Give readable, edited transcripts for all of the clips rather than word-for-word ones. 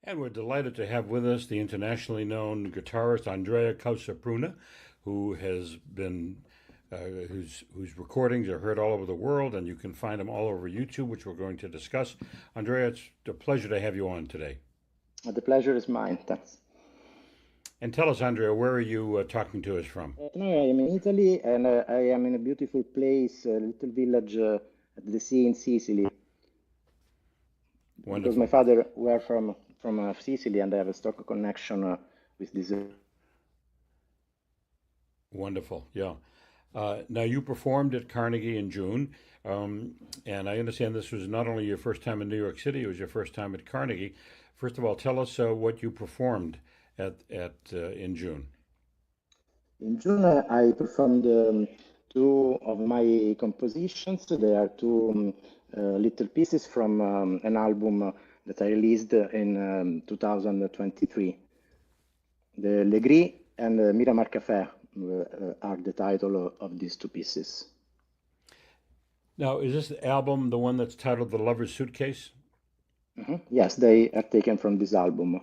And we're delighted to have with us the internationally known guitarist Andrea Causapruna, who has been whose recordings are heard all over the world, and you can find them all over YouTube, which we're going to discuss. Andrea, it's a pleasure to have you on today. The pleasure is mine. Thanks. And tell us, Andrea, where are you talking to us from? Now I am in Italy and I am in a beautiful place, a little village at the sea in Sicily, because my Wonderful, father were from Sicily and I have a strong connection with this. wonderful, yeah. Now you performed at Carnegie in June, and I understand this was not only your first time in New York City; it was your first time at Carnegie. First of all, tell us what you performed at in June. In June, I performed two of my compositions. They are two little pieces from an album that I released in 2023. The Le Gris and Miramar Café are the title of these two pieces. Now, is this album the one that's titled "The Lover's Suitcase"? Yes, they are taken from this album.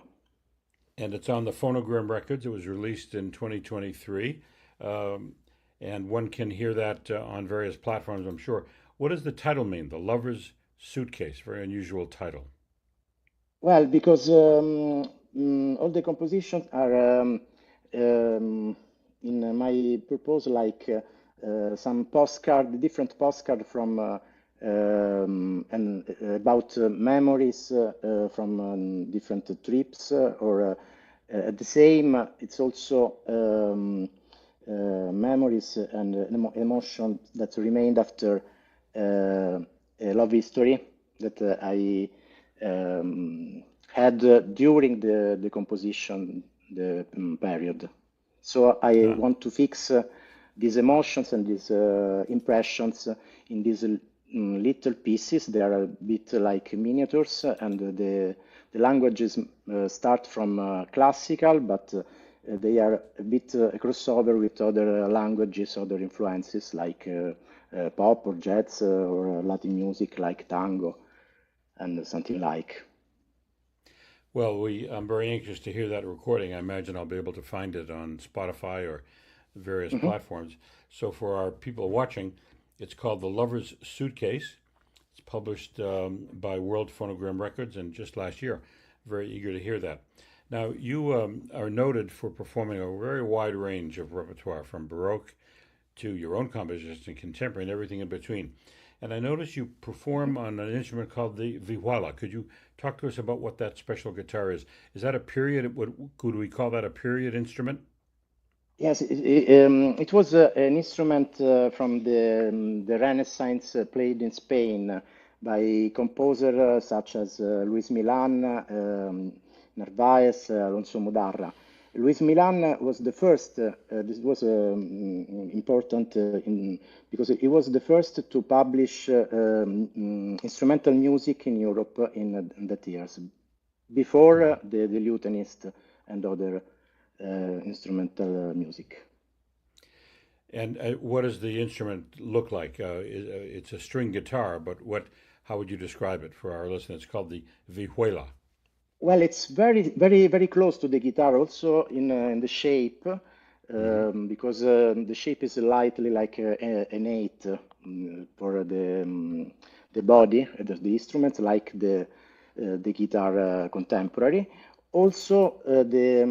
And it's on the Phonogram Records. It was released in 2023, um, and one can hear that on various platforms, I'm sure. What does the title mean? The Lover's Suitcase. Very unusual title. Well, because all the compositions are um, in my purpose like some postcard, different postcard from and about memories from different trips or at the same, it's also memories and emotion that remained after a love history that I had during the composition the period. So I Ah, want to fix these emotions and these impressions in these little pieces. They are a bit like miniatures, and the languages start from classical, but they are a bit a crossover with other languages, other influences like pop or jazz or Latin music like tango and something like. well, I'm very anxious to hear that recording. I imagine I'll be able to find it on Spotify or various Mhm. platforms. So for our people watching, it's called The Lover's Suitcase. It's published by World Phonogram Records and just last year. Very eager to hear that. Now, you are noted for performing a very wide range of repertoire, from Baroque to your own compositions and contemporary and everything in between. And I noticed you perform on an instrument called the vihuela. Could you talk to us about what that special guitar is? Is that a period? Could we call that a period instrument? Yes, it was an instrument from the Renaissance played in Spain by composers such as Luis Milan, Narvaez, Alonso Mudarra. Luis Milan was the first. This was important because he was the first to publish instrumental music in Europe in that years, before Mhm. the lutenist and other instrumental music. And what does the instrument look like? It's a string guitar, but how would you describe it for our listeners? It's called the vihuela. Well, it's very close to the guitar, also in the shape, Hmm. because the shape is slightly like an eight for the body, the instrument, like the guitar contemporary. Also, the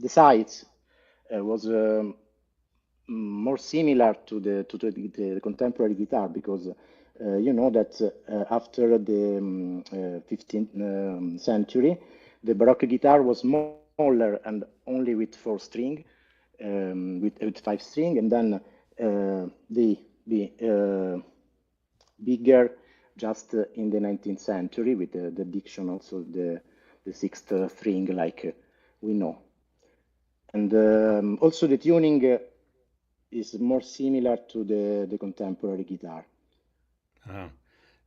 sides was more similar to the contemporary guitar because you know that after the 15th century, the Baroque guitar was smaller and only with four string, with five string, and then the bigger just in the 19th century with the addition also the sixth string like we know. And also the tuning is more similar to the contemporary guitar. Ah,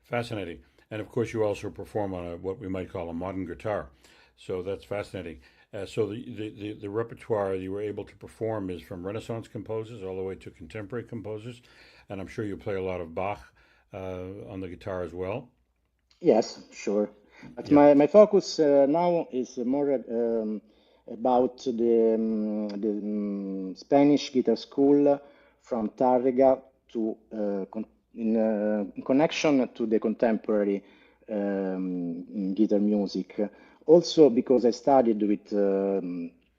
fascinating. And of course, you also perform on what we might call a modern guitar. So that's fascinating. So the repertoire you were able to perform is from Renaissance composers all the way to contemporary composers. And I'm sure you play a lot of Bach on the guitar as well. Yes, sure. But Yeah. my focus now is more about the Spanish guitar school from Tárrega to in connection to the contemporary guitar music. Also because I studied with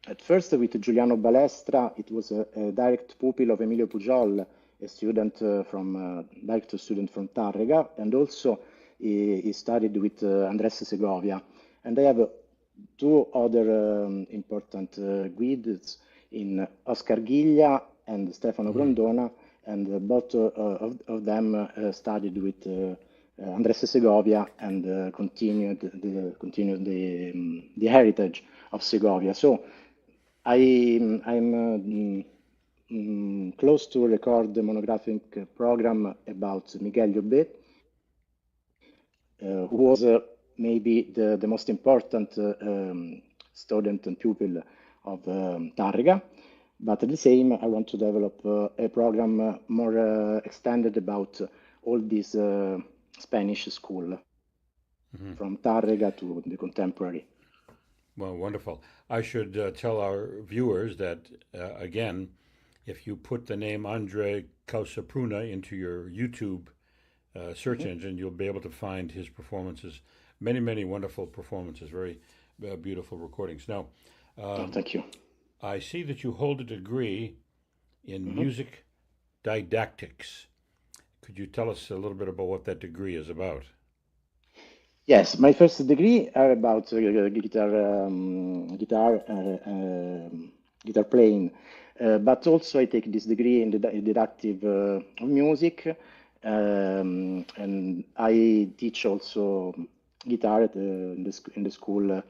at first with Giuliano Balestra. It was a direct pupil of Emilio Pujol, a student direct student from Tárrega, and also he studied with Andres Segovia. And I have two other important guides in Oscar Ghiglia and Stefano Hmm. Grondona, and both of them studied with Andres Segovia and continued the heritage of Segovia. So I'm close to record the monographic program about Miguel Llobet, who was maybe the most important student and pupil of Tárrega. But at the same, I want to develop a program more extended about all these Spanish school Hmm. from Tárrega to the contemporary. Well, wonderful. I should tell our viewers that, again, if you put the name Andrea Causapruna into your YouTube search Mhm. engine, you'll be able to find his performances. Many, many wonderful performances, very beautiful recordings. Now, Oh, um, thank you. I see that you hold a degree in Mhm. music didactics. Could you tell us a little bit about what that degree is about? Yes, my first degree are about guitar playing, but also I take this degree in the didactic of music, and I teach also guitar in the school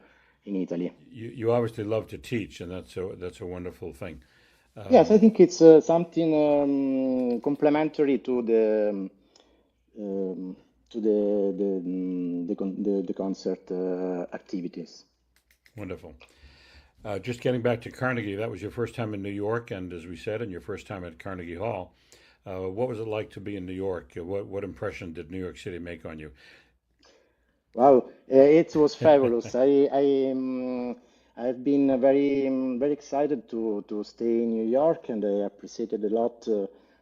in Italy. You obviously love to teach, and that's a wonderful thing. Yes, I Um, think it's something complementary um, to the concert activities. Wonderful. Just getting back to Carnegie, that was your first time in New York, and as we said, and your first time at Carnegie Hall. What was it like to be in New York? What impression did New York City make on you? Wow, it was fabulous. I've been very excited to stay in New York, and I appreciated a lot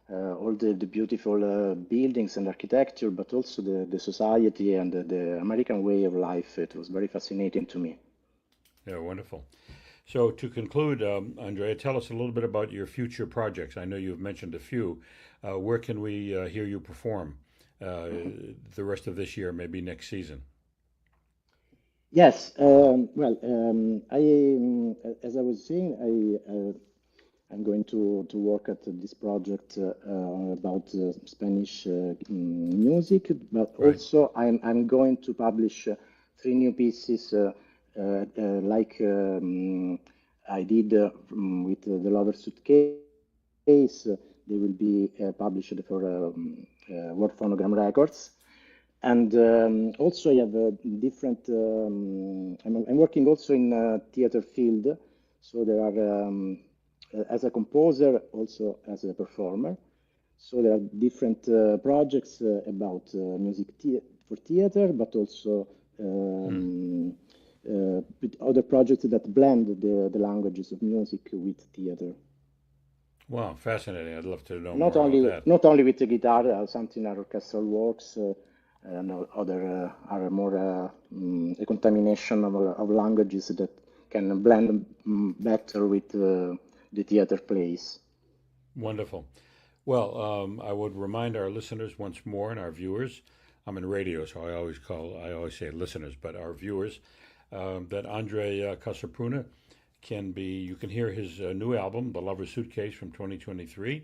all the beautiful buildings and architecture, but also the society and the American way of life. It was very fascinating to me. Yeah, wonderful. So to conclude, Andrea, tell us a little bit about your future projects. I know you've mentioned a few. Where can we hear you perform uh, the rest of this year, maybe next season? Yes, well, as I was saying, I'm going to work at this project about Spanish music, but Right. also I'm going to publish three new pieces like I did with the Lover Suitcase. They will be published for World Phonogram Records. And also, I have different. I'm working also in theater field, so there are as a composer, also as a performer. So there are different projects about music for theater, but also Hmm. with other projects that blend the languages of music with theater. Wow, fascinating. I'd love to know Not more about only that. not only with the guitar, something are orchestral works, and other are more a contamination of languages that can blend better with the theater plays. Wonderful. Well, I would remind our listeners once more and our viewers. I'm in radio, so I always say listeners, but our viewers, that Andre Casapruna you can hear his new album, The Lover's Suitcase from 2023.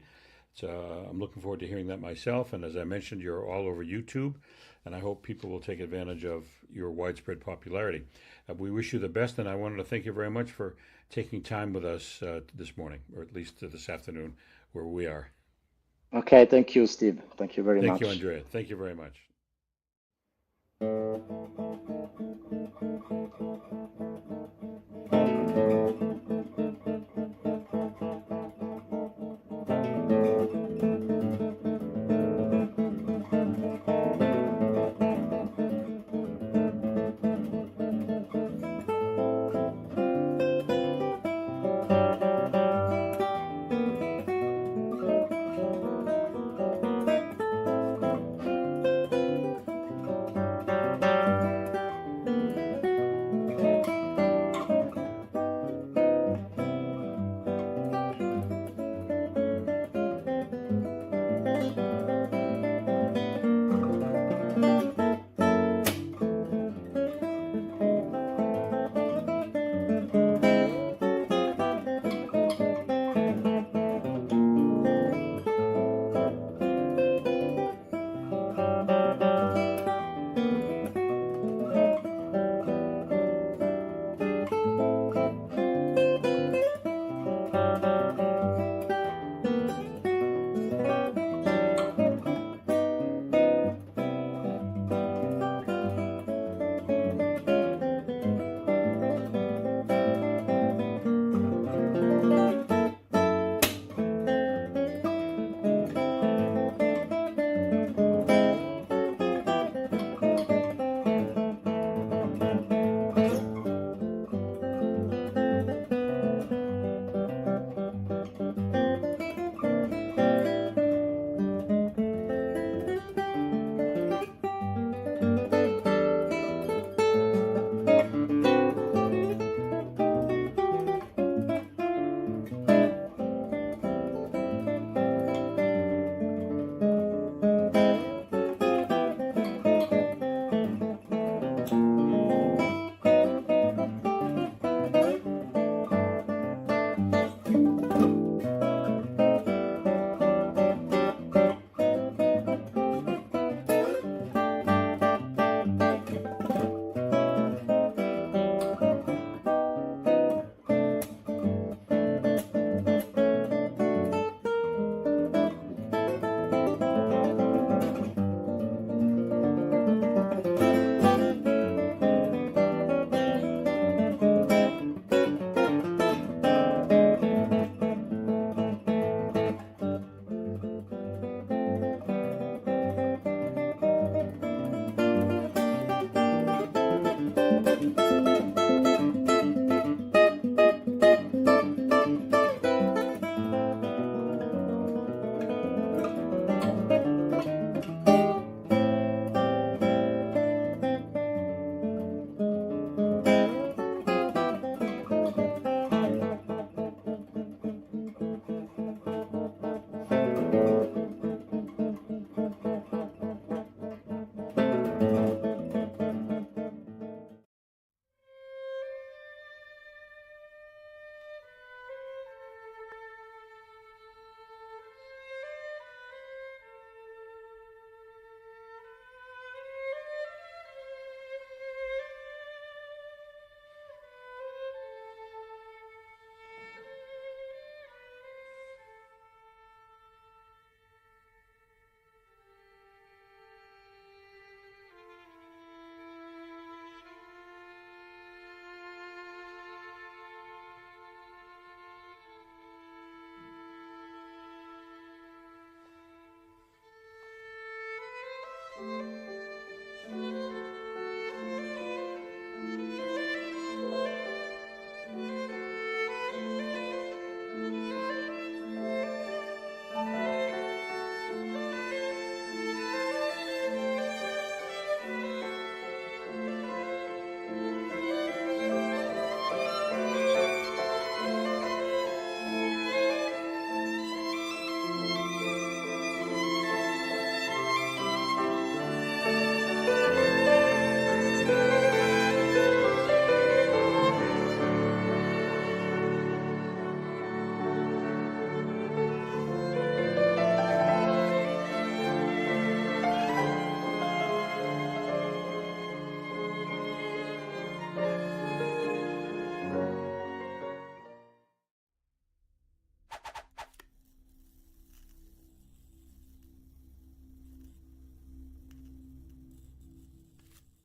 I'm looking forward to hearing that myself. And as I mentioned, you're all over YouTube, and I hope people will take advantage of your widespread popularity. We wish you the best, and I wanted to thank you very much for taking time with us this morning, or at least this afternoon, where we are. Okay, thank you, Steve. Thank you very Thank you, much. Andrea. Thank you very much.